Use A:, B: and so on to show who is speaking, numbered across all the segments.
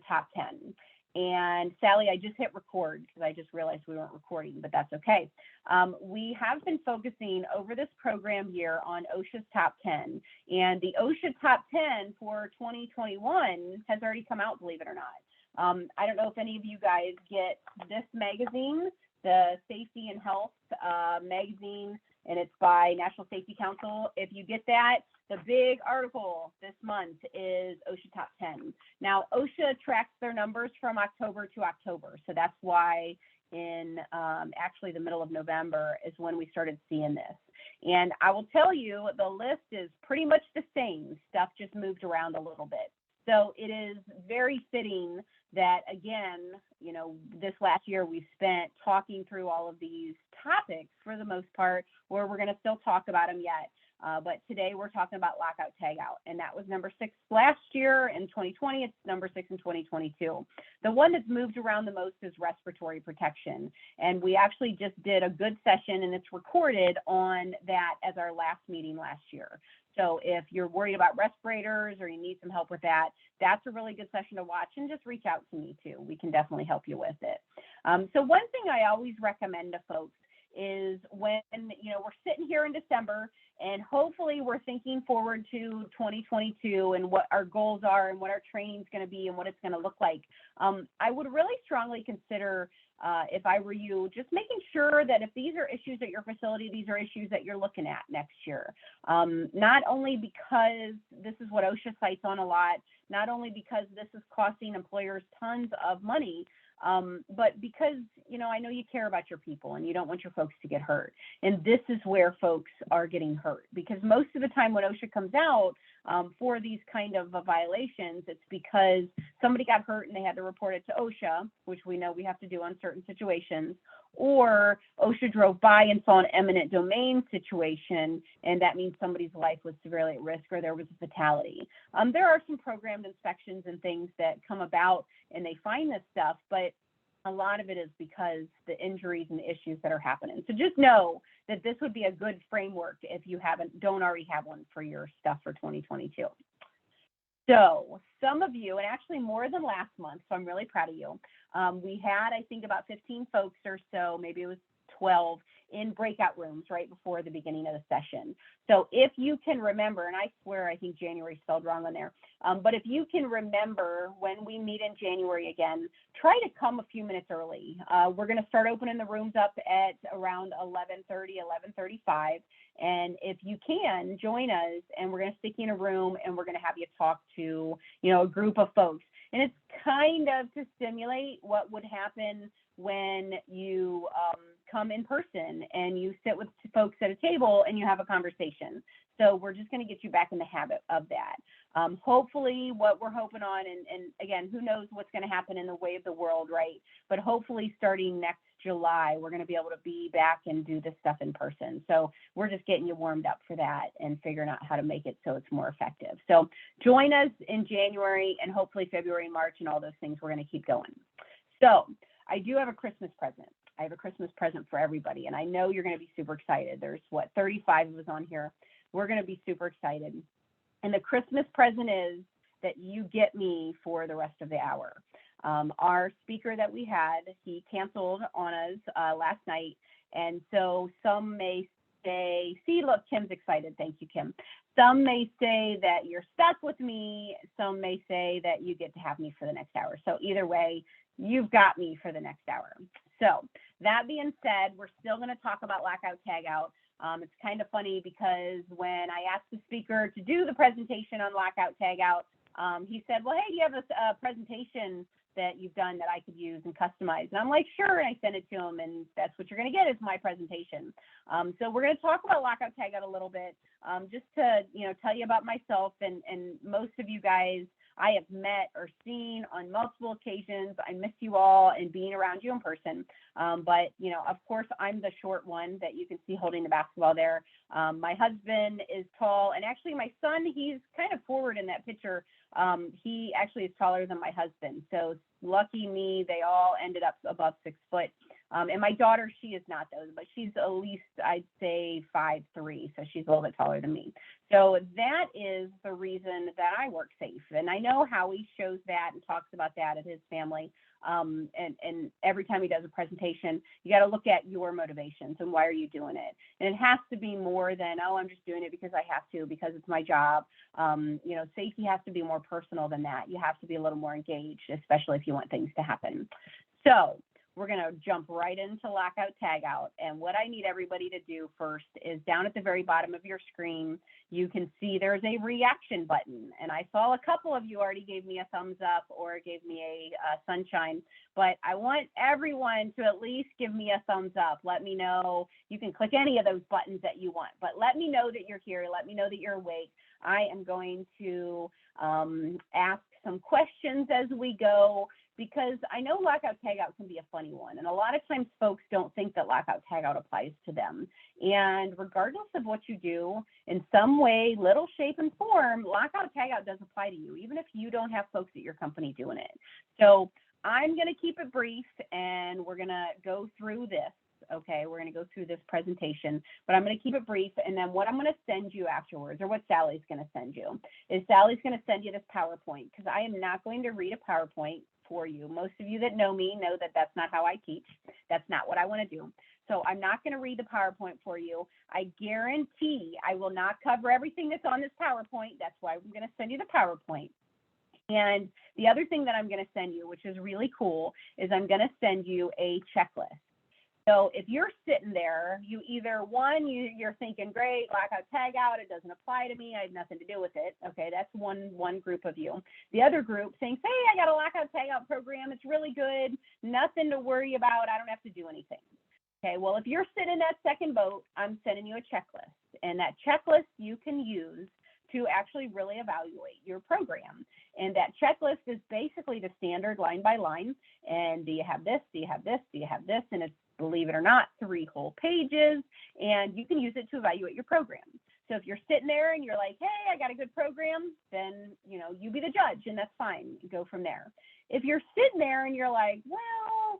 A: Top 10. And Sally, I just hit record because I just realized we weren't recording, but that's okay. We have been focusing over this program year on OSHA's Top 10, and the OSHA Top 10 for 2021 has already come out, believe it or not. I don't know if any of you guys get this magazine, the Safety and Health magazine, and it's by National Safety Council. If you get that, the big article this month is OSHA Top 10. Now, OSHA tracks their numbers from October to October, so that's why in actually the middle of November is when we started seeing this. And I will tell you, the list is pretty much the same. Stuff just moved around a little bit. So it is very fitting that, again, you know, this last year we've spent talking through all of these topics for the most part, where we're going to still talk about them yet. But today we're talking about Lockout, Tagout, and that was number 6 last year. In 2020, it's number 6 in 2022. The one that's moved around the most is respiratory protection. And we actually just did a good session, and it's recorded on that as our last meeting last year. So if you're worried about respirators or you need some help with that, that's a really good session to watch, and just reach out to me too. We can definitely help you with it. So one thing I always recommend to folks is when, you know, we're sitting here in December and hopefully we're thinking forward to 2022 and what our goals are and what our training is going to be and what it's going to look like. I would really strongly consider, if I were you, just making sure that if these are issues at your facility, these are issues that you're looking at next year. Not only because this is what OSHA cites on a lot, not only because this is costing employers tons of money, but because, you know, I know you care about your people and you don't want your folks to get hurt. And this is where folks are getting hurt, because most of the time when OSHA comes out for these kind of violations, it's because somebody got hurt and they had to report it to OSHA, which we know we have to do on certain situations, or OSHA drove by and saw an eminent domain situation, and that means somebody's life was severely at risk or there was a fatality. There are some programmed inspections and things that come about and they find this stuff, but a lot of it is because the injuries and issues that are happening. So just know that this would be a good framework if you don't already have one for your stuff for 2022. So some of you, and actually more than last month, so I'm really proud of you. We had, I think, about 15 folks or so, maybe it was 12, in breakout rooms right before the beginning of the session. So if you can remember, and I swear I think January spelled wrong on there, but if you can remember when we meet in January again, try to come a few minutes early. We're going to start opening the rooms up at around 11:30, 11:35. And if you can, join us, and we're going to stick you in a room and we're going to have you talk to, you know, a group of folks. And it's kind of to simulate what would happen when you come in person and you sit with folks at a table and you have a conversation. So we're just going to get you back in the habit of that. Hopefully what we're hoping on, and again, who knows what's going to happen in the way of the world, right? But hopefully starting next July, we're going to be able to be back and do this stuff in person. So we're just getting you warmed up for that and figuring out how to make it so it's more effective. So join us in January and hopefully February, March, and all those things. We're going to keep going. So I do have a Christmas present. I have a Christmas present for everybody, and I know you're going to be super excited. There's 35 of us on here. We're going to be super excited. And the Christmas present is that you get me for the rest of the hour. Our speaker that we had, he canceled on us last night. And so some may say, see, look, Kim's excited. Thank you, Kim. Some may say that you're stuck with me. Some may say that you get to have me for the next hour. So either way, you've got me for the next hour. So that being said, we're still going to talk about Lockout, Tagout. It's kind of funny because when I asked the speaker to do the presentation on Lockout, Tagout, he said, well, hey, do you have a presentation that you've done that I could use and customize? And I'm like, sure. And I sent it to him, and that's what you're going to get is my presentation. So we're going to talk about Lockout, Tagout a little bit, just to, you know, tell you about myself. And most of you guys I have met or seen on multiple occasions. I miss you all and being around you in person. But, you know, of course, I'm the short one that you can see holding the basketball there. My husband is tall, and actually my son, he's kind of forward in that picture. He actually is taller than my husband. So lucky me, they all ended up above 6 foot. And my daughter, she is not those, but she's at least, I'd say 5'3", so she's a little bit taller than me. So that is the reason that I work safe. And I know Howie shows that and talks about that at his family. And every time he does a presentation, you got to look at your motivations and why are you doing it? And it has to be more than, oh, I'm just doing it because I have to, because it's my job. You know, safety has to be more personal than that. You have to be a little more engaged, especially if you want things to happen. So we're going to jump right into Lockout Tagout. And what I need everybody to do first is down at the very bottom of your screen, you can see there's a reaction button. And I saw a couple of you already gave me a thumbs up or gave me a sunshine, but I want everyone to at least give me a thumbs up. Let me know. You can click any of those buttons that you want, but let me know that you're here. Let me know that you're awake. I am going to ask some questions as we go, because I know Lockout Tagout can be a funny one. And a lot of times folks don't think that Lockout Tagout applies to them. And regardless of what you do, in some way, little shape and form, Lockout Tagout does apply to you, even if you don't have folks at your company doing it. So I'm going to keep it brief and we're going to go through this. Okay, we're going to go through this presentation, but I'm going to keep it brief. And then what I'm going to send you afterwards, or what Sally's going to send you, is Sally's going to send you this PowerPoint, because I am not going to read a PowerPoint for you. Most of you that know me know that that's not how I teach. That's not what I want to do. So I'm not going to read the PowerPoint for you. I guarantee I will not cover everything that's on this PowerPoint. That's why I'm going to send you the PowerPoint. And the other thing that I'm going to send you, which is really cool, is I'm going to send you a checklist. So if you're sitting there, you either, one, you're thinking, great, Lockout Tagout, it doesn't apply to me, I have nothing to do with it. Okay, that's one group of you. The other group thinks, hey, I got a Lockout Tagout program, it's really good, nothing to worry about, I don't have to do anything. Okay, well, if you're sitting in that second boat, I'm sending you a checklist. And that checklist you can use to actually really evaluate your program. And that checklist is basically the standard line by line. And do you have this? Do you have this? Do you have this? And it's, believe it or not, 3 whole pages, and you can use it to evaluate your program. So if you're sitting there and you're like, hey, I got a good program, then, you know, you be the judge, and that's fine. You go from there. If you're sitting there and you're like, well,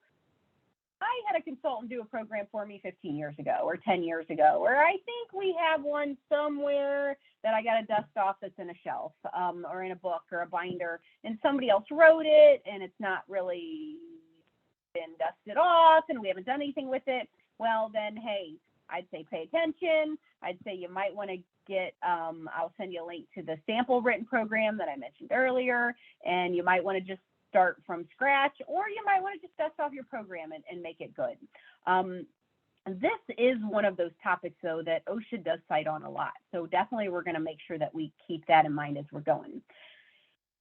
A: I had a consultant do a program for me 15 years ago or 10 years ago, or I think we have one somewhere that I got to dust off that's in a shelf or in a book or a binder, and somebody else wrote it, and it's not really been dusted off and we haven't done anything with it, well then, hey, I'd say pay attention. I'd say you might want to get, I'll send you a link to the sample written program that I mentioned earlier, and you might want to just start from scratch, or you might want to just dust off your program and make it good. This is one of those topics, though, that OSHA does cite on a lot. So definitely we're going to make sure that we keep that in mind as we're going.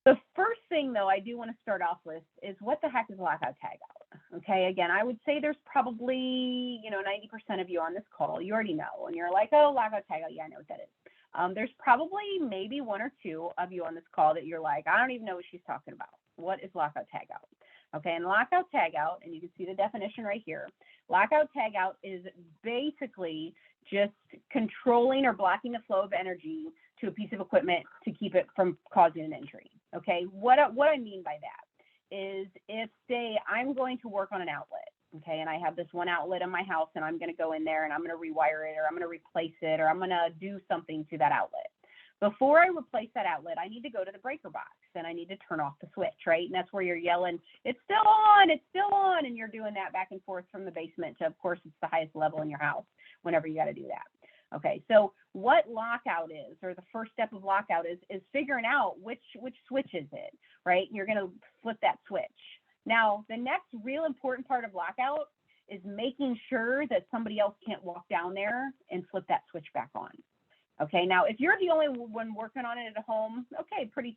A: The first thing, though, I do want to start off with is, what the heck is Lockout Tagout? Okay, again, I would say there's probably, 90% of you on this call, you already know, and you're like, oh, Lockout Tagout, yeah, I know what that is. There's probably maybe 1 or 2 of you on this call that you're like, I don't even know what she's talking about. What is Lockout Tagout? Okay, and Lockout Tagout, and you can see the definition right here. Lockout Tagout is basically just controlling or blocking the flow of energy to a piece of equipment to keep it from causing an injury. Okay, what I mean by that is, if, say, I'm going to work on an outlet, okay, and I have this one outlet in my house, and I'm going to go in there and I'm going to rewire it, or I'm going to replace it, or I'm going to do something to that outlet. Before I replace that outlet, I need to go to the breaker box and I need to turn off the switch, right? And that's where you're yelling, it's still on, and you're doing that back and forth from the basement to, of course, it's the highest level in your house whenever you got to do that. Okay, so what lockout is, or the first step of lockout is figuring out which switch is it, right? You're going to flip that switch. Now, the next real important part of lockout is making sure that somebody else can't walk down there and flip that switch back on. Okay, now if you're the only one working on it at home, okay, pretty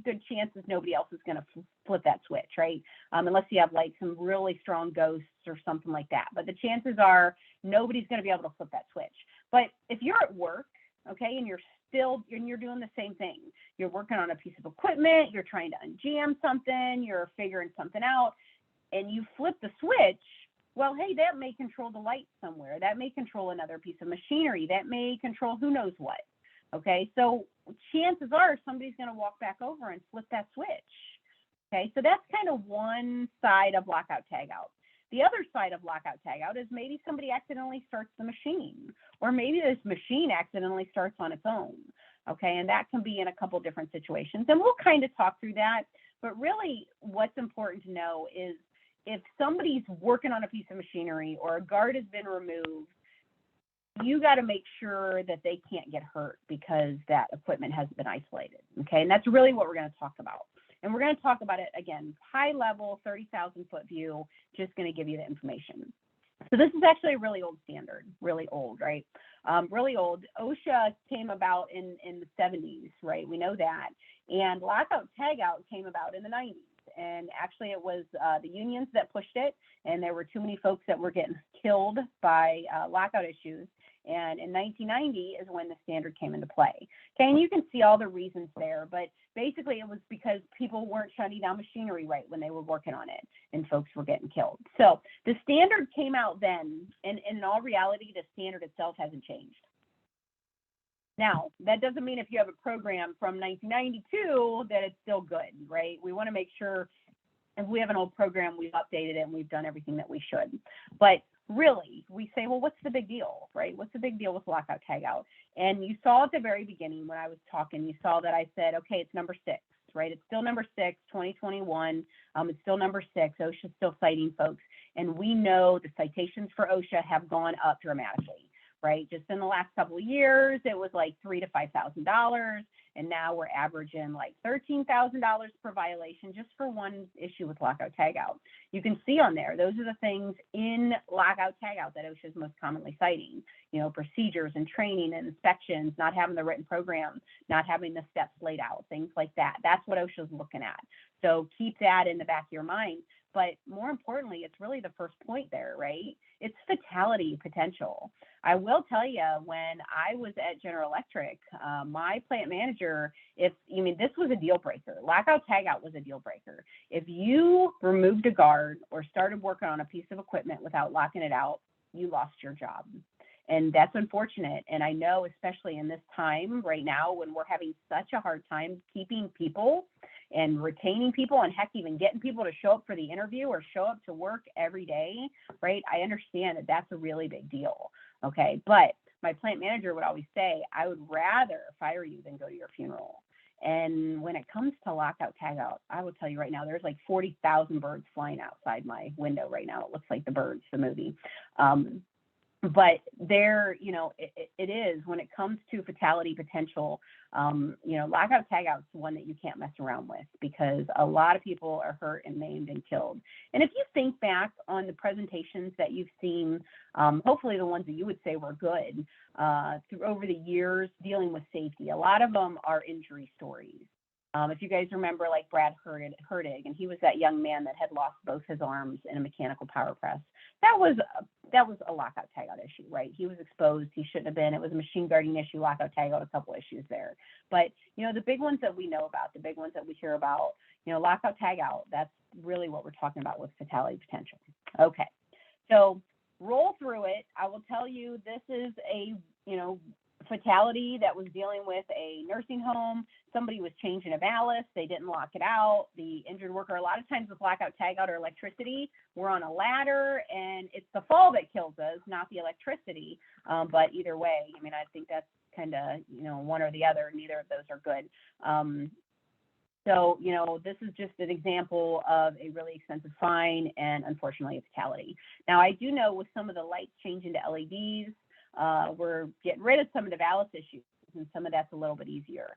A: good chances nobody else is going to flip that switch, right? Unless you have like some really strong ghosts or something like that. But the chances are nobody's going to be able to flip that switch. But if you're at work, okay, and you're doing the same thing, you're working on a piece of equipment, you're trying to unjam something, you're figuring something out, and you flip the switch, well, hey, that may control the light somewhere. That may control another piece of machinery. That may control who knows what. Okay, so chances are somebody's going to walk back over and flip that switch. Okay, so that's kind of one side of Lockout Tagout. The other side of lockout tagout is maybe somebody accidentally starts the machine, or maybe this machine accidentally starts on its own. Okay, and that can be in a couple different situations, and we'll kind of talk through that. But really, what's important to know is if somebody's working on a piece of machinery or a guard has been removed, you got to make sure that they can't get hurt because that equipment hasn't been isolated. Okay, and that's really what we're going to talk about. And we're going to talk about it again, high level, 30,000 foot view, just going to give you the information. So this is actually a really old standard, really old, right? Really old. OSHA came about in the 70s, right? We know that. And lockout tagout came about in the 90s. And actually it was the unions that pushed it, and there were too many folks that were getting killed by lockout issues. And in 1990 is when the standard came into play. Okay, and you can see all the reasons there, but basically it was because people weren't shutting down machinery right when they were working on it, and folks were getting killed. So the standard came out then, and in all reality, the standard itself hasn't changed. Now, that doesn't mean if you have a program from 1992 that it's still good, right? We want to make sure if we have an old program, we've updated it and we've done everything that we should. But really, we say, well, what's the big deal, right? What's the big deal with lockout tagout? And you saw at the very beginning when I was talking, you saw that I said, okay, it's number 6, right? It's still number 6, 2021. It's still number 6. OSHA's still citing folks. And we know the citations for OSHA have gone up dramatically, right? Just in the last couple of years, it was like $3,000 to $5,000. And now we're averaging like $13,000 per violation just for one issue with lockout tagout. You can see on there, those are the things in lockout tagout that OSHA is most commonly citing, you know, procedures and training and inspections, not having the written program, not having the steps laid out, things like that. That's what OSHA is looking at. So keep that in the back of your mind. But more importantly, it's really the first point there, right? It's fatality potential. I will tell you, when I was at General Electric, my plant manager, this was a deal breaker. Lockout tagout was a deal breaker. If you removed a guard or started working on a piece of equipment without locking it out, you lost your job. And that's unfortunate. And I know, especially in this time right now, when we're having such a hard time keeping people and retaining people, and heck, even getting people to show up for the interview or show up to work every day, right? I understand that that's a really big deal, okay? But my plant manager would always say, I would rather fire you than go to your funeral. And when it comes to lockout tagout, I will tell you right now, there's like 40,000 birds flying outside my window right now. It looks like The Birds, the movie. But there, it is, when it comes to fatality potential, lockout tagout is one that you can't mess around with, because a lot of people are hurt and maimed and killed. And if you think back on the presentations that you've seen, hopefully the ones that you would say were good through over the years dealing with safety, a lot of them are injury stories. If you guys remember, like Brad Hurtig, and he was that young man that had lost both his arms in a mechanical power press. That was a lockout tagout issue, right? He was exposed. He shouldn't have been. It was a machine guarding issue, lockout tagout, a couple issues there. But, the big ones that we know about, the big ones that we hear about, lockout tagout, that's really what we're talking about with fatality potential. Okay, so roll through it. I will tell you, this is a, fatality that was dealing with a nursing home. Somebody was changing a ballast. They didn't lock it out. The injured worker, a lot of times with lockout tagout or electricity, we're on a ladder, and it's the fall that kills us, not the electricity. But either way, I think that's kind of, one or the other. Neither of those are good. So, this is just an example of a really expensive fine and, unfortunately, a fatality. Now, I do know with some of the lights changing to LEDs, we're getting rid of some of the ballast issues, and some of that's a little bit easier.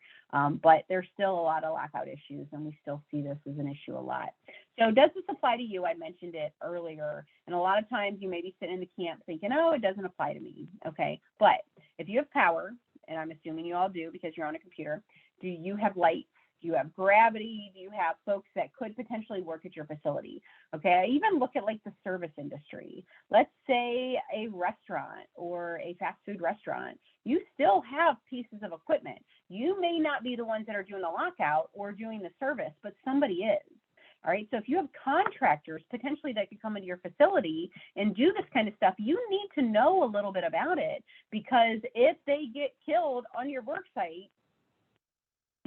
A: But there's still a lot of lockout issues, and we still see this as an issue a lot. So does this apply to you? I mentioned it earlier. And a lot of times you may be sitting in the camp thinking, oh, it doesn't apply to me. Okay. But if you have power, and I'm assuming you all do because you're on a computer, do you have lights? Do you have gravity? Do you have folks that could potentially work at your facility? Okay, I even look at like the service industry. Let's say a restaurant or a fast food restaurant. You still have pieces of equipment. You may not be the ones that are doing the lockout or doing the service, but somebody is. All right, so if you have contractors potentially that could come into your facility and do this kind of stuff, you need to know a little bit about it, because if they get killed on your work site,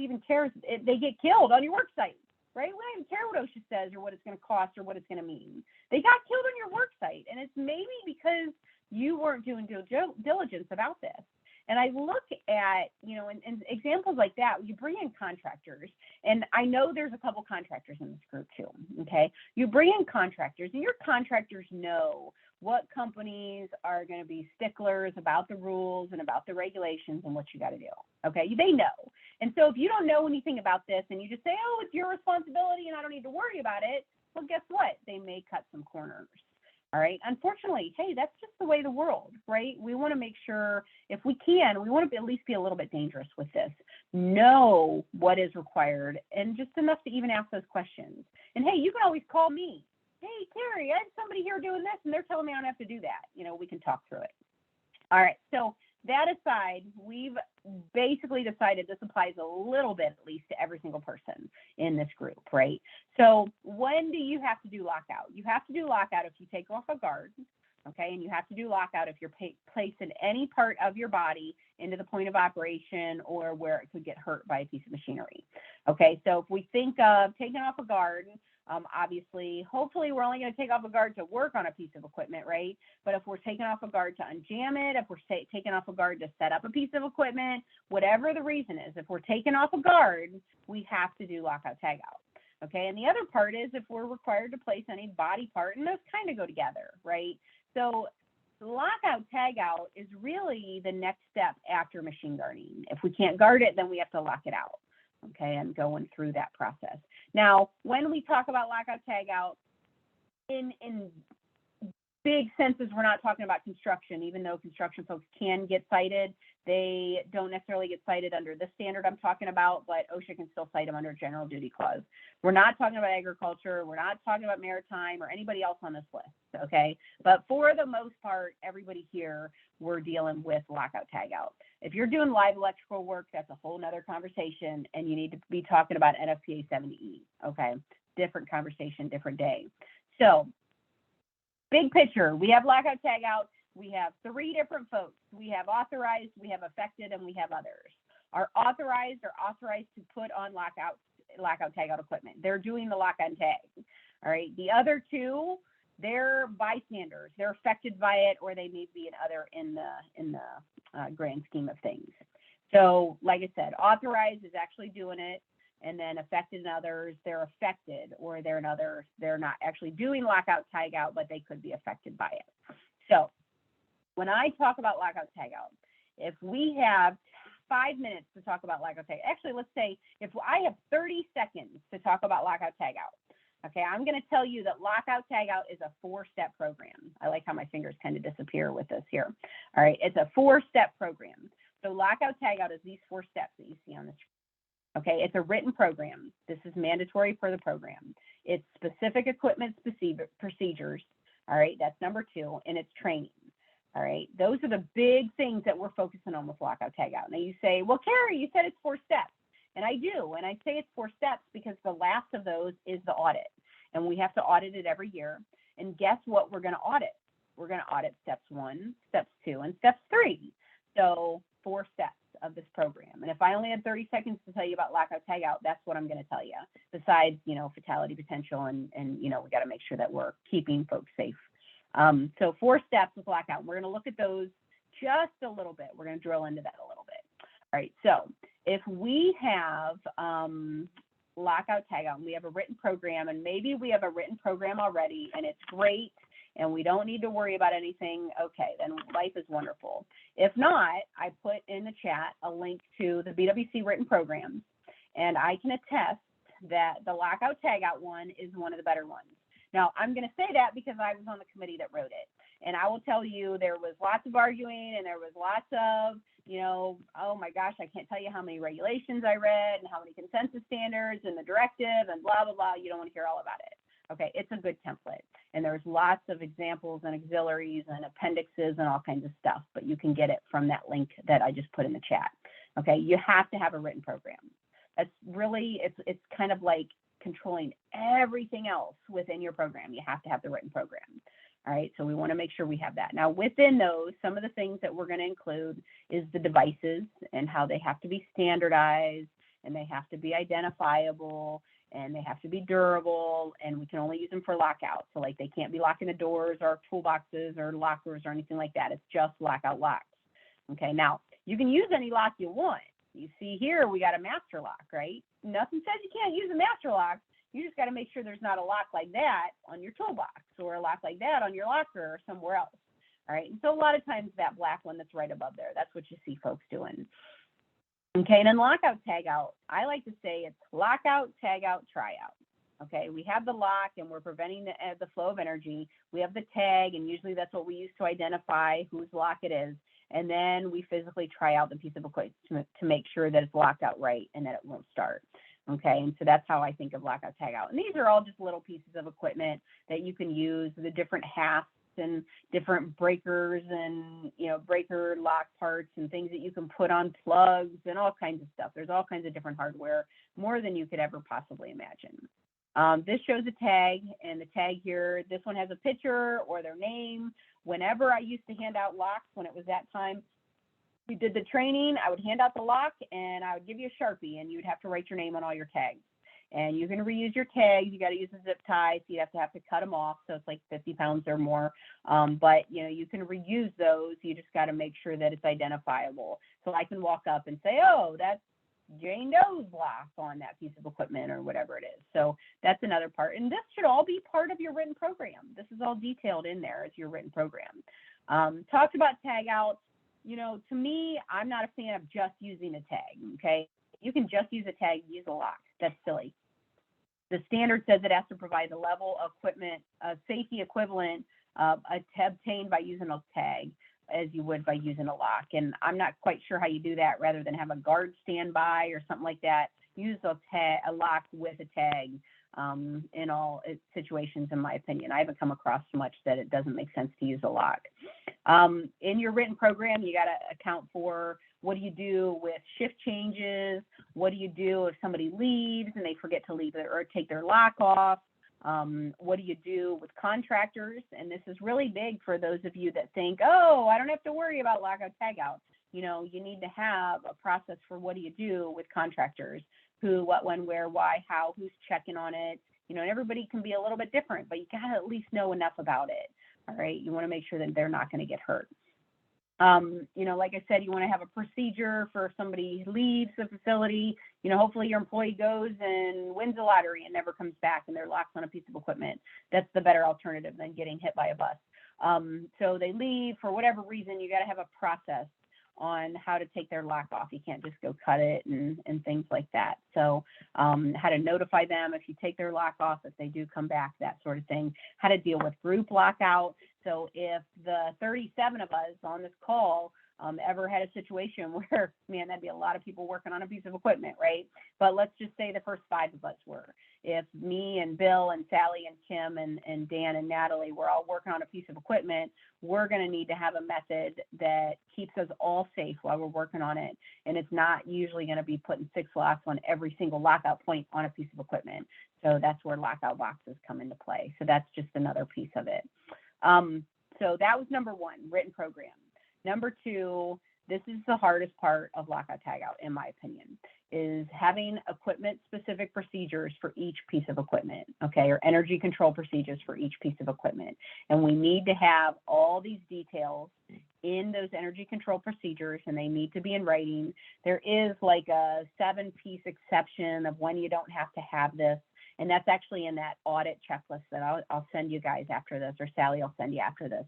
A: even cares if they get killed on your work site, right? We don't even care what OSHA says or what it's going to cost or what it's going to mean. They got killed on your work site, and it's maybe because you weren't doing due diligence about this. And I look at, in examples like that, you bring in contractors, and I know there's a couple contractors in this group too, okay? You bring in contractors, and your contractors know what companies are going to be sticklers about the rules and about the regulations and what you got to do, okay? They know. And so if you don't know anything about this and you just say, oh, it's your responsibility and I don't need to worry about it, well, guess what? They may cut some corners. All right. Unfortunately, hey, that's just the way of the world, right? We want to make sure, if we can, we want to at least be a little bit dangerous with this. Know what is required, and just enough to even ask those questions. And hey, you can always call me. Hey, Cari, I have somebody here doing this, and they're telling me I don't have to do that. We can talk through it. All right. So that aside, we've basically decided this applies a little bit, at least, to every single person in this group, right? So when do you have to do lockout? You have to do lockout if you take off a guard, okay? And you have to do lockout if you're placing any part of your body into the point of operation or where it could get hurt by a piece of machinery, okay? So if we think of taking off a guard, obviously, hopefully we're only going to take off a guard to work on a piece of equipment, right? But if we're taking off a guard to unjam it, if we're taking off a guard to set up a piece of equipment, whatever the reason is, if we're taking off a guard, we have to do lockout tagout. Okay, and the other part is if we're required to place any body part, and those kind of go together, right? So lockout tagout is really the next step after machine guarding. If we can't guard it, then we have to lock it out. Okay, and going through that process. Now, when we talk about lockout tagout, in big senses, we're not talking about construction, even though construction folks can get cited. They don't necessarily get cited under this standard I'm talking about, but OSHA can still cite them under general duty clause. We're not talking about agriculture. We're not talking about maritime or anybody else on this list, okay? But for the most part, everybody here, we're dealing with lockout tagout. If you're doing live electrical work, that's a whole nother conversation, and you need to be talking about NFPA 70E, okay? Different conversation, different day. So big picture, we have lockout tagout. We have 3 different folks. We have authorized, we have affected, and we have others. Our authorized are authorized to put on lockout tagout equipment. They're doing the lock on tag. All right. The other 2, they're bystanders. They're affected by it, or they may be in the grand scheme of things. So, like I said, authorized is actually doing it, and then affected and others, they're affected, or they're not actually doing lockout tagout, but they could be affected by it. So when I talk about lockout tagout, if we have 5 minutes to talk about lockout tagout, actually, let's say if I have 30 seconds to talk about lockout tagout, okay, I'm going to tell you that lockout tagout is a 4-step program. I like how my fingers kind of disappear with this here. All right, it's a 4-step program. So lockout tagout is these 4 steps that you see on the screen. Okay, it's a written program. This is mandatory for the program. It's specific equipment procedures. All right, that's number 2, and it's training. All right, those are the big things that we're focusing on with lockout tagout. Now you say, well, Cari, you said it's 4 steps. And I do, and I say it's 4 steps because the last of those is the audit. And we have to audit it every year. And guess what we're going to audit? We're going to audit steps 1, steps 2, and steps 3. So 4 steps of this program. And if I only had 30 seconds to tell you about lockout tagout, that's what I'm going to tell you. Besides, fatality potential and we got to make sure that we're keeping folks safe. So 4 steps with lockout. We're going to look at those just a little bit. We're going to drill into that a little bit. All right. So if we have lockout tagout and we have a written program, and maybe we have a written program already and it's great and we don't need to worry about anything, okay, then life is wonderful. If not, I put in the chat a link to the BWC written programs, and I can attest that the lockout tagout one is one of the better ones. Now, I'm going to say that because I was on the committee that wrote it. And I will tell you, there was lots of arguing and there was lots of, oh my gosh, I can't tell you how many regulations I read and how many consensus standards and the directive and blah, blah, blah. You don't want to hear all about it. Okay, it's a good template. And there's lots of examples and auxiliaries and appendixes and all kinds of stuff, but you can get it from that link that I just put in the chat. Okay, you have to have a written program. That's really, it's kind of like controlling everything else within your program. You have to have the written program. All right, so we want to make sure we have that. Now, within those, some of the things that we're going to include is the devices and how they have to be standardized and they have to be identifiable and they have to be durable, and we can only use them for lockout. So like they can't be locking the doors or toolboxes or lockers or anything like that. It's just lockout locks. Okay, now you can use any lock you want. You see here, we got a master lock, right? Nothing says you can't use a master lock. You just got to make sure there's not a lock like that on your toolbox or a lock like that on your locker or somewhere else. All right, and so a lot of times that black one that's right above there, that's what you see folks doing. Okay, and then lockout, tagout. I like to say it's lockout, tagout, tryout. Okay, we have the lock and we're preventing the flow of energy. We have the tag, and usually that's what we use to identify whose lock it is. And then we physically try out the piece of equipment to make sure that it's locked out right and that it won't start. Okay, and so that's how I think of lockout, tagout. And these are all just little pieces of equipment that you can use, the different hasps and different breakers and, you know, breaker lock parts and things that you can put on plugs and all kinds of stuff. There's all kinds of different hardware, more than you could ever possibly imagine. This shows a tag, and the tag here, this one has a picture or their name. Whenever I used to hand out locks, when it was that time we did the training, I would hand out the lock and I would give you a Sharpie, and you'd have to write your name on all your tags. And you're going to reuse your tags. You got to use a zip tie, so you have to cut them off. So it's like 50 pounds or more. But you know, you can reuse those. You just got to make sure that it's identifiable. So I can walk up and say, oh, that's Jane Doe's lock on that piece of equipment or whatever it is. So that's another part. And this should all be part of your written program. This is all detailed in there as your written program. Talked about tag outs. You know, to me, I'm not a fan of just using a tag, okay? You can just use a tag, use a lock. That's silly. The standard says it has to provide the level of equipment, safety equivalent obtained by using a tag as you would by using a lock. And I'm not quite sure how you do that rather than have a guard stand by or something like that. Use a lock with a tag in all situations, in my opinion. I haven't come across much that it doesn't make sense to use a lock. In your written program, you got to account for what do you do with shift changes? What do you do if somebody leaves and they forget to leave or take their lock off? What do you do with contractors? And this is really big for those of you that think, oh, I don't have to worry about lockout, tagout. You know, you need to have a process for what do you do with contractors, who, what, when, where, why, how, who's checking on it. You know, and everybody can be a little bit different, but you got to at least know enough about it. All right. You want to make sure that they're not going to get hurt. You know, like I said, you want to have a procedure for if somebody leaves the facility. You know, hopefully your employee goes and wins a lottery and never comes back and they're locked on a piece of equipment. That's the better alternative than getting hit by a bus. So they leave for whatever reason. You got to have a process on how to take their lock off. You can't just go cut it and things like that. So how to notify them if you take their lock off, if they do come back, that sort of thing. How to deal with group lockout. So if the 37 of us on this call ever had a situation where, man, that'd be a lot of people working on a piece of equipment, right? But let's just say the first 5 of us were. If me and Bill and Sally and Kim and Dan and Natalie were all working on a piece of equipment, we're going to need to have a method that keeps us all safe while we're working on it. And it's not usually going to be putting 6 locks on every single lockout point on a piece of equipment. So that's where lockout boxes come into play. So that's just another piece of it. So that was number 1, written program. Number 2, this is the hardest part of lockout tagout, in my opinion, is having equipment-specific procedures for each piece of equipment, okay, or energy control procedures for each piece of equipment. And we need to have all these details in those energy control procedures, and they need to be in writing. There is like a 7-piece exception of when you don't have to have this. And that's actually in that audit checklist that I'll send you guys after this, or Sally will send you after this.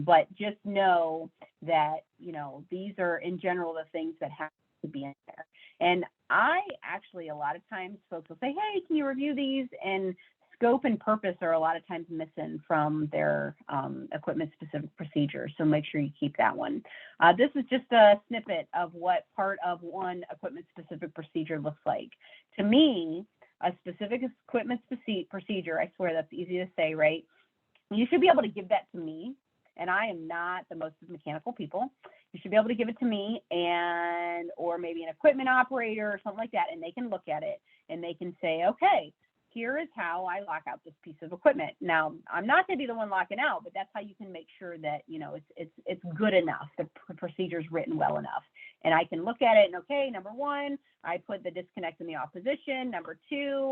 A: But just know that, you know, these are in general the things that have to be in there. And I actually, a lot of times folks will say, hey, can you review these? And scope and purpose are a lot of times missing from their equipment specific procedures. So make sure you keep that one. This is just a snippet of what part of one equipment specific procedure looks like. To me, a specific equipment procedure, I swear that's easy to say, right? You should be able to give that to me, and I am not the most mechanical people. You should be able to give it to me or maybe an equipment operator or something like that, and they can look at it and they can say, okay, here is how I lock out this piece of equipment. Now, I'm not going to be the one locking out, but that's how you can make sure that, you know, it's good enough, the procedure's written well enough. And I can look at it and, okay, number one, I put the disconnect in the off position. Number two,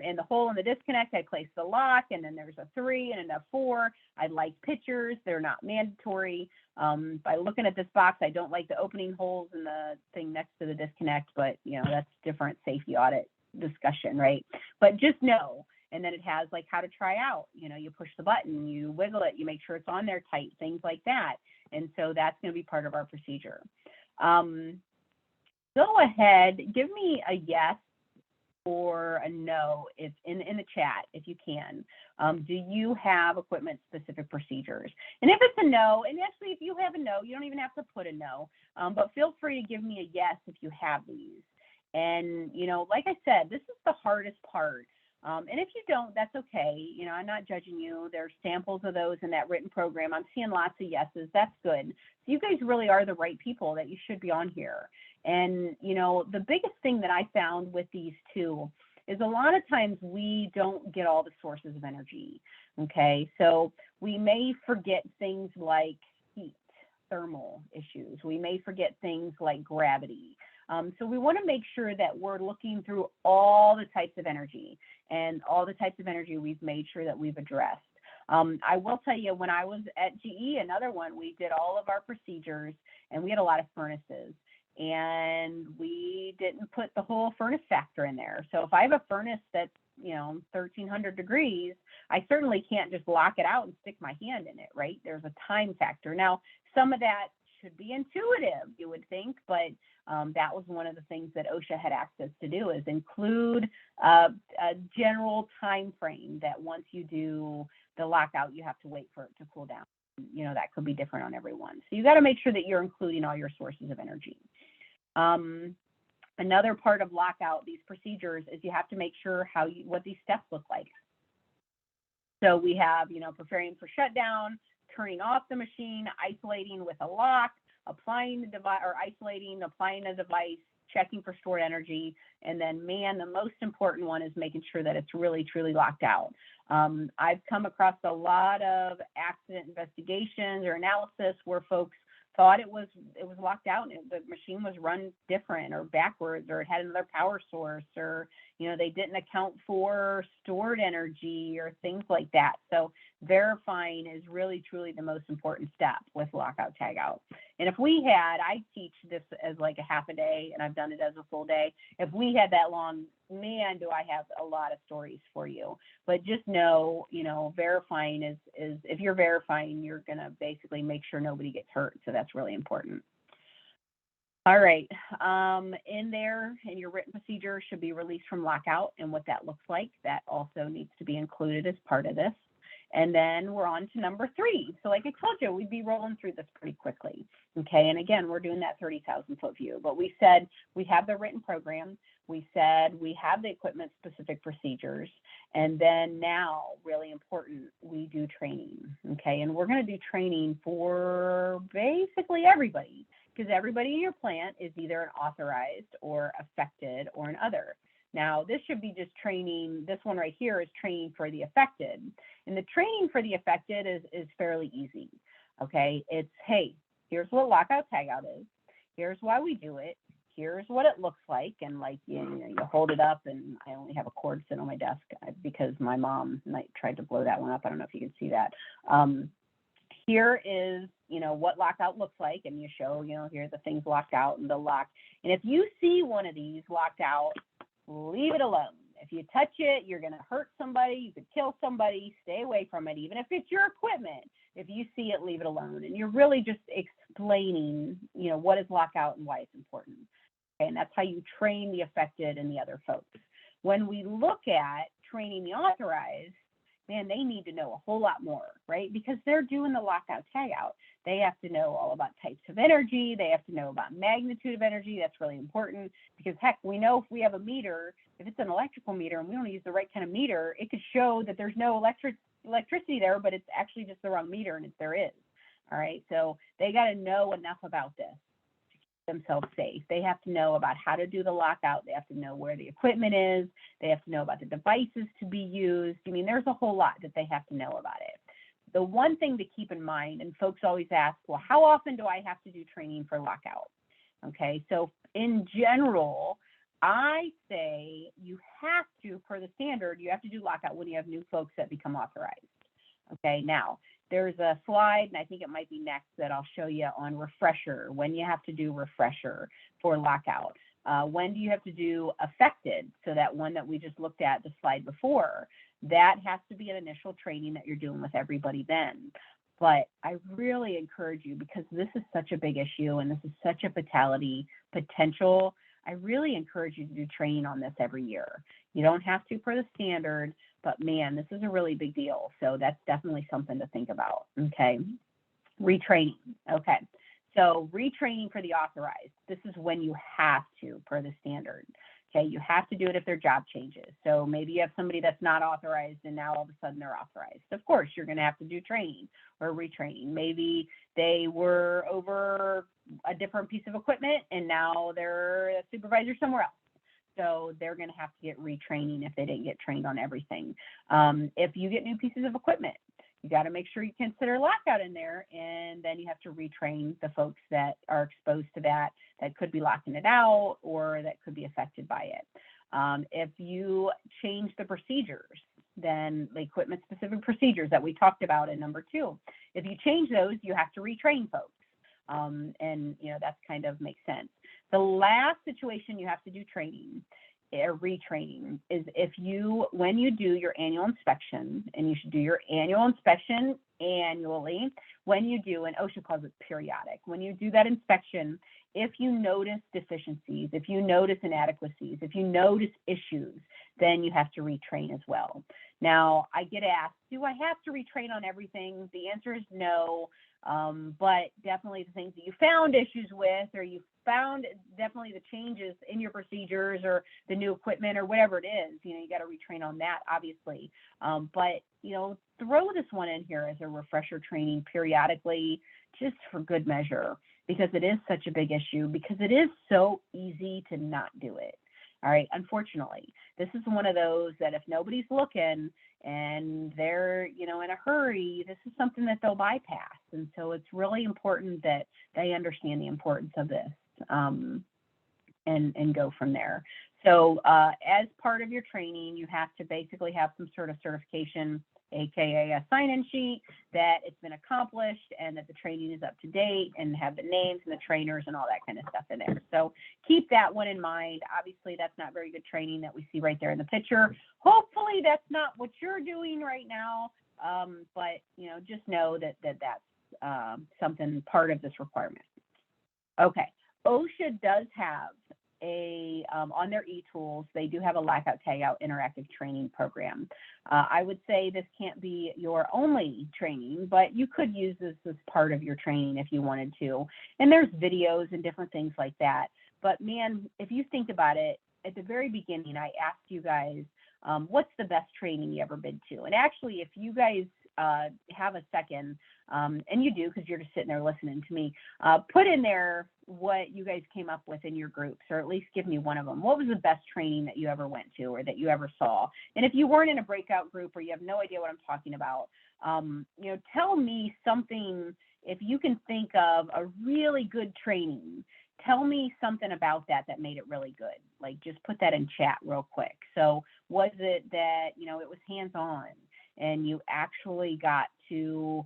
A: in the hole in the disconnect, I place the lock, and then there's a 3 and a 4. I like pictures. They're not mandatory. By looking at this box, I don't like the opening holes in the thing next to the disconnect, but, you know, that's different safety audit discussion, right? But just know, and then it has like how to try out, you know, you push the button, you wiggle it, you make sure it's on there tight, things like that. And so that's going to be part of our procedure. Go ahead, give me a yes or a no if in the chat if you can. Do you have equipment specific procedures? And if it's a no, and actually if you have a no, you don't even have to put a no, but feel free to give me a yes if you have these. And, you know, like I said, this is the hardest part. And if you don't, that's okay. You know, I'm not judging you. There's samples of those in that written program. I'm seeing lots of yeses. That's good. So you guys really are the right people that you should be on here. And, you know, the biggest thing that I found with these two is a lot of times we don't get all the sources of energy. Okay. So we may forget things like heat, thermal issues. We may forget things like gravity. So we want to make sure that we're looking through all the types of energy, and all the types of energy we've made sure that we've addressed. I will tell you, when I was at GE, another one, we did all of our procedures, and we had a lot of furnaces, and we didn't put the whole furnace factor in there. So if I have a furnace that's, you know, 1300 degrees, I certainly can't just lock it out and stick my hand in it, right? There's a time factor. Now, some of that should be intuitive, you would think, but that was one of the things that OSHA had asked us to do, is include a general time frame that once you do the lockout, you have to wait for it to cool down. You know, that could be different on everyone. So you got to make sure that you're including all your sources of energy. Another part of lockout, these procedures, is you have to make sure what these steps look like. So we have, you know, preparing for shutdown, turning off the machine, isolating with a lock, applying the device, or isolating, applying a device, checking for stored energy, and then, man, the most important one is making sure that it's really, truly locked out. I've come across a lot of accident investigations or analysis where folks thought it was locked out and the machine was run different or backwards, or it had another power source, or, you know, they didn't account for stored energy or things like that. So verifying is really, truly the most important step with lockout tagout. And if we had, I teach this as like a half a day, and I've done it as a full day. If we had that long, man, do I have a lot of stories for you. But just know, you know, verifying is if you're verifying, you're going to basically make sure nobody gets hurt. So that's really important. All right. In there, in your written procedure should be release from lockout, and what that looks like. That also needs to be included as part of this. And then we're on to number 3. So like I told you, we'd be rolling through this pretty quickly. Okay. And again, we're doing that 30,000 foot view, but we said we have the written program. We said we have the equipment specific procedures. And then now, really important, we do training. Okay. And we're going to do training for basically everybody, because everybody in your plant is either an authorized or affected or an other. Now, this should be just training. This one right here is training for the affected. And the training for the affected is fairly easy. Okay, it's, hey, here's what lockout tagout is. Here's why we do it. Here's what it looks like. And like, you know, you hold it up, and I only have a cord sitting on my desk because my mom tried to blow that one up. I don't know if you can see that. Here is, you know, what lockout looks like, and you show, you know, here are the things locked out and the lock. And if you see one of these locked out, leave it alone. If you touch it, you're going to hurt somebody. You could kill somebody. Stay away from it, even if it's your equipment. If you see it, leave it alone. And you're really just explaining, you know, what is lockout and why it's important. Okay, and that's how you train the affected and the other folks. When we look at training the authorized, man, they need to know a whole lot more, right? Because they're doing the lockout tagout. They have to know all about types of energy. They have to know about magnitude of energy. That's really important, because heck, we know if we have a meter, if it's an electrical meter and we don't use the right kind of meter, it could show that there's no electricity there, but it's actually just the wrong meter, and there is. All right, so they got to know enough about this. themselves safe. They have to know about how to do the lockout. They have to know where the equipment is. They have to know about the devices to be used. I mean, there's a whole lot that they have to know about it. The one thing to keep in mind, and folks always ask, well, how often do I have to do training for lockout? Okay, so in general, I say you have to, per the standard, you have to do lockout when you have new folks that become authorized. Okay, now there's a slide, and I think it might be next, that I'll show you on refresher, when you have to do refresher for lockout. When do you have to do affected? So that one that we just looked at, the slide before, that has to be an initial training that you're doing with everybody then. But I really encourage you, because this is such a big issue and this is such a fatality potential, I really encourage you to do training on this every year. You don't have to per the standard, but man, this is a really big deal. So that's definitely something to think about. Okay. Retraining. Okay. So retraining for the authorized. This is when you have to per the standard. Okay. You have to do it if their job changes. So maybe you have somebody that's not authorized and now all of a sudden they're authorized. Of course, you're going to have to do training or retraining. Maybe they were over a different piece of equipment and now they're a supervisor somewhere else. So they're going to have to get retraining if they didn't get trained on everything. If you get new pieces of equipment, you got to make sure you consider lockout in there, and then you have to retrain the folks that are exposed to that could be locking it out or that could be affected by it. If you change the procedures, then the equipment specific procedures that we talked about in number 2, if you change those, you have to retrain folks. And that's kind of makes sense. The last situation you have to do training or retraining is when you do your annual inspection, and you should do your annual inspection annually. When you do, and OSHA calls it periodic, when you do that inspection, if you notice deficiencies, if you notice inadequacies, if you notice issues, then you have to retrain as well. Now, I get asked, do I have to retrain on everything? The answer is no. But definitely the things that you found issues with, or you found definitely the changes in your procedures or the new equipment or whatever it is, you got to retrain on that, obviously. But, throw this one in here as a refresher training periodically, just for good measure, because it is such a big issue, because it is so easy to not do it. All right. Unfortunately, this is one of those that if nobody's looking and they're, in a hurry, this is something that they'll bypass. And so it's really important that they understand the importance of this and go from there. So as part of your training, you have to basically have some sort of certification, AKA a sign-in sheet, that it's been accomplished and that the training is up to date, and have the names and the trainers and all that kind of stuff in there. So keep that one in mind. Obviously, that's not very good training that we see right there in the picture. Hopefully, that's not what you're doing right now, but just know that that's something part of this requirement. Okay, OSHA does have on their e-tools, they do have a Lockout Tagout interactive training program. I would say this can't be your only training, but you could use this as part of your training if you wanted to. And there's videos and different things like that. But man, if you think about it, at the very beginning, I asked you guys, what's the best training you ever been to? And actually, if you guys have a second, and you do because you're just sitting there listening to me, put in there what you guys came up with in your groups, or at least give me one of them. What was the best training that you ever went to or that you ever saw? And if you weren't in a breakout group or you have no idea what I'm talking about, tell me something. If you can think of a really good training, tell me something about that made it really good. Like, just put that in chat real quick. So was it that, it was hands-on and you actually got to,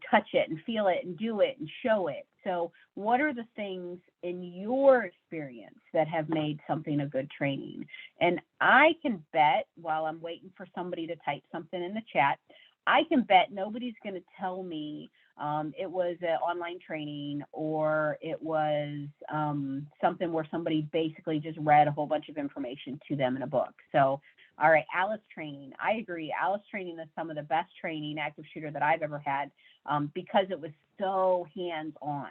A: touch it and feel it and do it and show it? So what are the things in your experience that have made something a good training? And I can bet, while I'm waiting for somebody to type something in the chat, I can bet nobody's going to tell me it was an online training, or it was something where somebody basically just read a whole bunch of information to them in a book. So, all right, Alice training. I agree. Alice training is some of the best training, active shooter, that I've ever had, because it was so hands-on,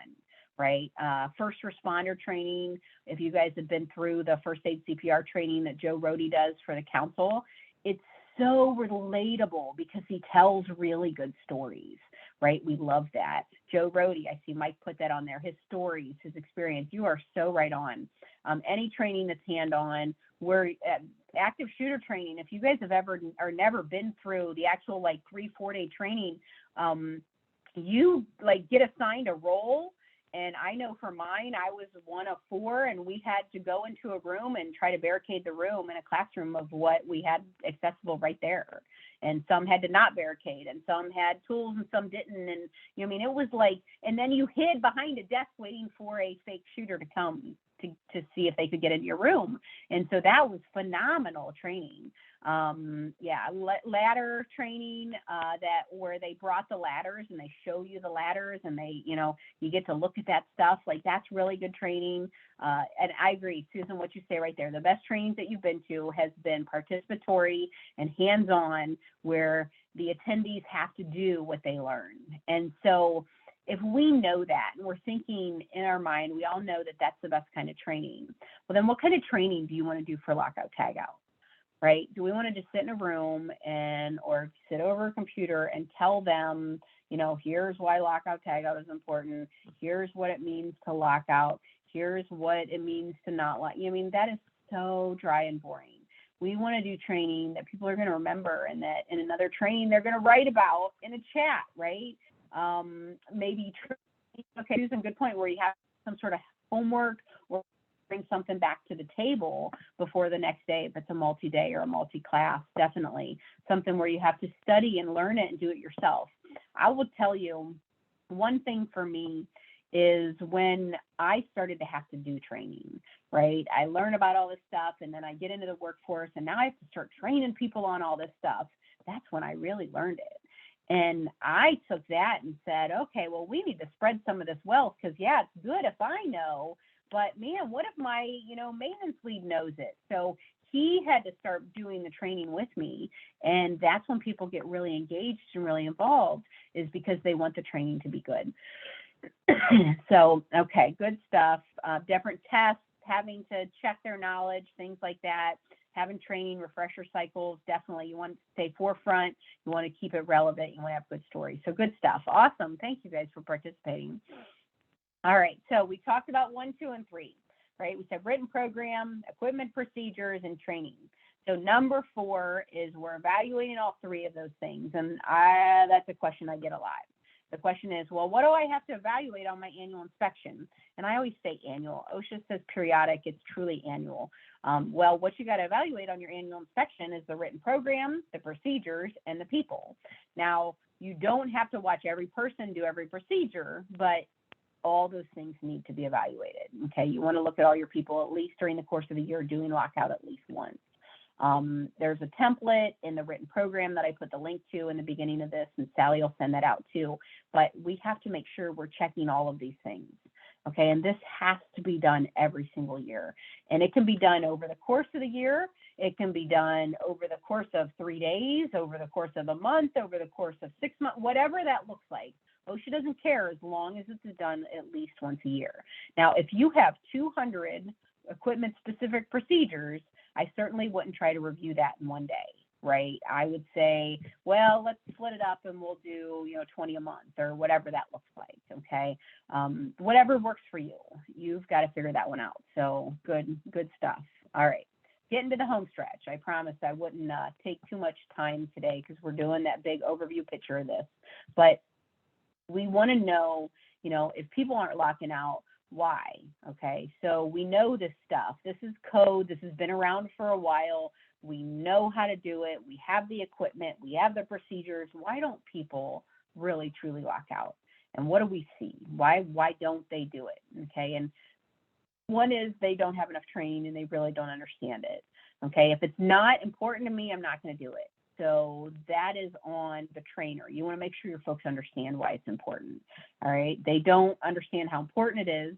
A: right? First responder training. If you guys have been through the first aid CPR training that Joe Rohde does for the council, it's so relatable because he tells really good stories, right? We love that. Joe Rohde, I see Mike put that on there, his stories, his experience. You are so right on. Any training that's hands-on, where active shooter training, if you guys have ever or never been through the actual like 3-4 day training, you like get assigned a role. And I know for mine, I was one of 4, and we had to go into a room and try to barricade the room in a classroom of what we had accessible right there. And some had to not barricade, and some had tools and some didn't. And I mean, it was like, and then you hid behind a desk waiting for a fake shooter to come to see if they could get into your room. And so that was phenomenal training. Ladder training, that where they brought the ladders and they show you the ladders, and they, you get to look at that stuff. Like, that's really good training. And I agree, Susan, what you say right there. The best trainings that you've been to has been participatory and hands-on, where the attendees have to do what they learn. And so if we know that, and we're thinking in our mind, we all know that that's the best kind of training. Well, then what kind of training do you want to do for Lockout Tagout? Right? Do we want to just sit in a room or sit over a computer and tell them, here's why Lockout Tagout is important. Here's what it means to lock out. Here's what it means to not lock. I mean, that is so dry and boring. We want to do training that people are going to remember, and that in another training they're going to write about in a chat, right? Okay, Susan, good point, where you have some sort of homework or bring something back to the table before the next day, if it's a multi-day or a multi-class. Definitely something where you have to study and learn it and do it yourself. I will tell you, one thing for me is when I started to have to do training, right? I learn about all this stuff, and then I get into the workforce, and now I have to start training people on all this stuff. That's when I really learned it. And I took that and said, okay, well, we need to spread some of this wealth, because yeah, it's good if I know, but man, what if my, maintenance lead knows it? So he had to start doing the training with me. And that's when people get really engaged and really involved, is because they want the training to be good. So, okay, good stuff. Different tests, having to check their knowledge, things like that. Having training, refresher cycles, definitely. You want to stay forefront. You want to keep it relevant. You want to have good stories. So good stuff. Awesome. Thank you guys for participating. All right. So we talked about 1, 2, and 3, right? We said written program, equipment, procedures, and training. So number 4 is we're evaluating all 3 of those things. And that's a question I get a lot. The question is, well, what do I have to evaluate on my annual inspection? And I always say annual. OSHA says periodic. It's truly annual. Well, what you got to evaluate on your annual inspection is the written program, the procedures, and the people. Now, you don't have to watch every person do every procedure, but all those things need to be evaluated. Okay, you want to look at all your people at least during the course of the year doing lockout at least once. There's a template in the written program that I put the link to in the beginning of this, and Sally will send that out too. But we have to make sure we're checking all of these things. Okay, and this has to be done every single year. And it can be done over the course of the year. It can be done over the course of 3 days, over the course of a month, over the course of 6 months, whatever that looks like. OSHA doesn't care as long as it's done at least once a year. Now, if you have 200 equipment-specific procedures, I certainly wouldn't try to review that in one day, right? I would say, well, let's split it up and we'll do, 20 a month or whatever that looks like, okay? Whatever works for you. You've got to figure that one out. So good stuff. All right. Getting to the home stretch. I promised I wouldn't take too much time today because we're doing that big overview picture of this. But we want to know, if people aren't locking out, why? Okay, so we know this stuff. This is code. This has been around for a while. We know how to do it. We have the equipment. We have the procedures. Why don't people really truly lock out? And what do we see? Why don't they do it? Okay, and one is they don't have enough training and they really don't understand it. Okay, if it's not important to me, I'm not going to do it. So that is on the trainer. You want to make sure your folks understand why it's important. All right. They don't understand how important it is.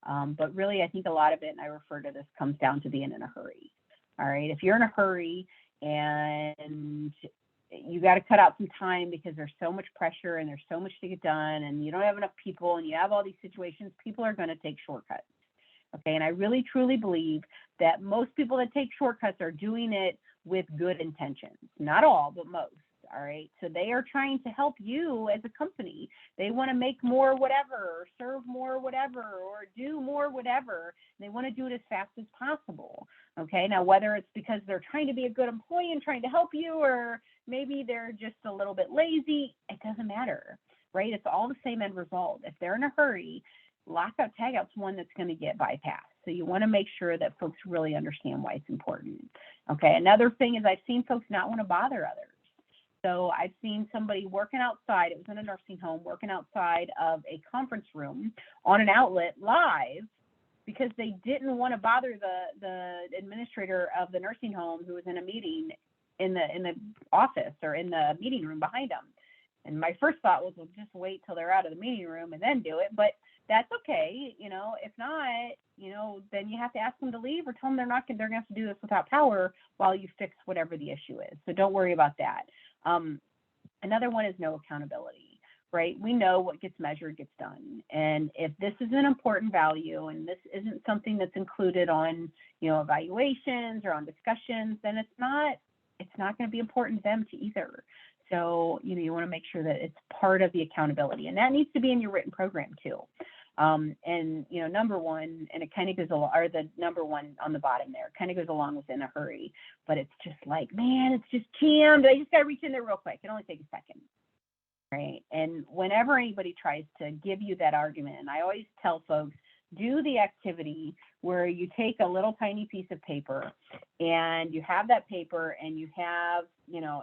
A: But really, I think a lot of it, and I refer to this, comes down to being in a hurry. All right. If you're in a hurry and you got to cut out some time because there's so much pressure and there's so much to get done and you don't have enough people and you have all these situations, people are going to take shortcuts. Okay. And I really, truly believe that most people that take shortcuts are doing it with good intentions. Not all, but most. all right? So they are trying to help you as a company. They want to make more whatever, or serve more whatever, or do more whatever. They want to do it as fast as possible, okay? Now, whether it's because they're trying to be a good employee and trying to help you, or maybe they're just a little bit lazy, it doesn't matter, right? It's all the same end result. If they're in a hurry, Lockout Tagout's one that's going to get bypassed. So you want to make sure that folks really understand why it's important. Okay, another thing is I've seen folks not want to bother others. So I've seen somebody working outside, it was in a nursing home, working outside of a conference room on an outlet live because they didn't want to bother the administrator of the nursing home who was in a meeting in the office or in the meeting room behind them. And my first thought was, well, just wait till they're out of the meeting room and then do it. But that's okay. If not, then you have to ask them to leave or tell them they're going to have to do this without power while you fix whatever the issue is. So don't worry about that. Another one is no accountability, right? We know what gets measured gets done. And if this is an important value and this isn't something that's included on, evaluations or on discussions, then it's not going to be important to them to either. So, you want to make sure that it's part of the accountability, and that needs to be in your written program too. And, number one, and it kind of goes along, or the number one on the bottom there, kind of goes along with in a hurry, but it's just like, man, it's just jammed. I just got to reach in there real quick. It only takes a second, right? And whenever anybody tries to give you that argument, and I always tell folks, do the activity where you take a little tiny piece of paper and you have that paper and you have,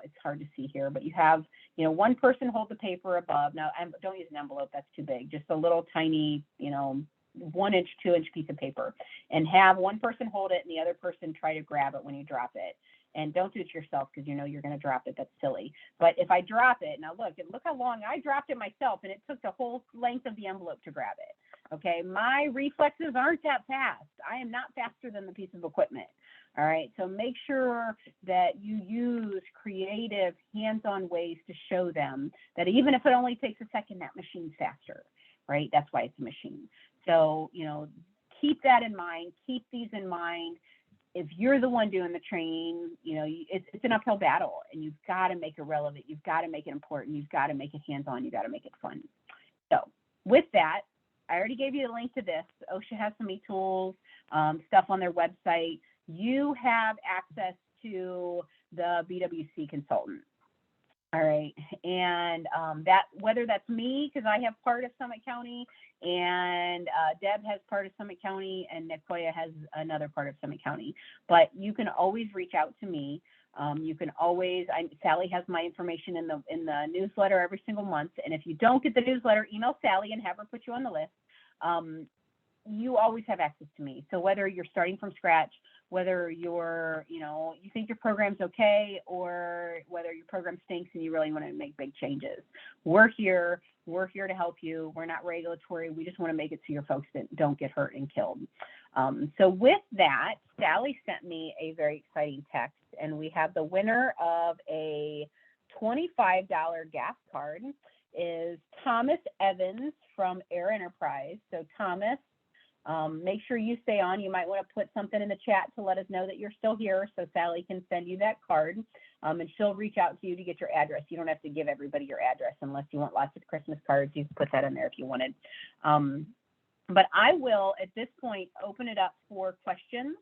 A: it's hard to see here, but you have, one person hold the paper above. Now, don't use an envelope. That's too big. Just a little tiny, 1 inch, 2 inch piece of paper, and have one person hold it and the other person try to grab it when you drop it. And don't do it yourself because you're going to drop it. That's silly. But if I drop it, now look how long I dropped it myself, and it took the whole length of the envelope to grab it. Okay, my reflexes aren't that fast. I am not faster than the piece of equipment. All right, so make sure that you use creative, hands-on ways to show them that even if it only takes a second, that machine's faster, right? That's why it's a machine. So, keep that in mind. Keep these in mind. If you're the one doing the training, it's an uphill battle, and you've got to make it relevant. You've got to make it important. You've got to make it hands-on. You've got to make it fun. So with that, I already gave you the link to this. OSHA has some e-tools, stuff on their website. You have access to the BWC consultant. All right, and that, whether that's me, because I have part of Summit County, and Deb has part of Summit County, and Nicoya has another part of Summit County, but you can always reach out to me. You can always, Sally has my information in the newsletter every single month, and if you don't get the newsletter, email Sally and have her put you on the list. You always have access to me. So whether you're starting from scratch, whether you're, you think your program's okay, or whether your program stinks and you really want to make big changes, we're here to help you. We're not regulatory. We just want to make it so your folks don't get hurt and killed. So with that, Sally sent me a very exciting text, and we have the winner of a $25 gas card is Thomas Evans from Air Enterprise. So Thomas, make sure you stay on. You might want to put something in the chat to let us know that you're still here, so Sally can send you that card, and she'll reach out to you to get your address. You don't have to give everybody your address unless you want lots of Christmas cards. You can put that in there if you wanted. But I will, at this point, open it up for questions.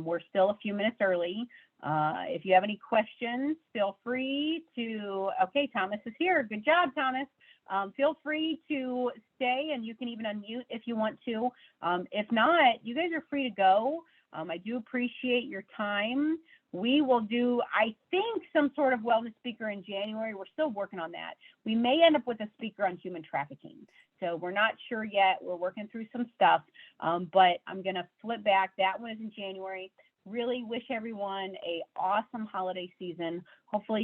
A: We're still a few minutes early. If you have any questions, feel free to, okay, Thomas is here. Good job, Thomas. Feel free to stay, and you can even unmute if you want to. If not, you guys are free to go. I do appreciate your time. We will do, I think, some sort of wellness speaker in January. We're still working on that. We may end up with a speaker on human trafficking. So we're not sure yet. We're working through some stuff, but I'm going to flip back. That one is in January. Really wish everyone an awesome holiday season. Hopefully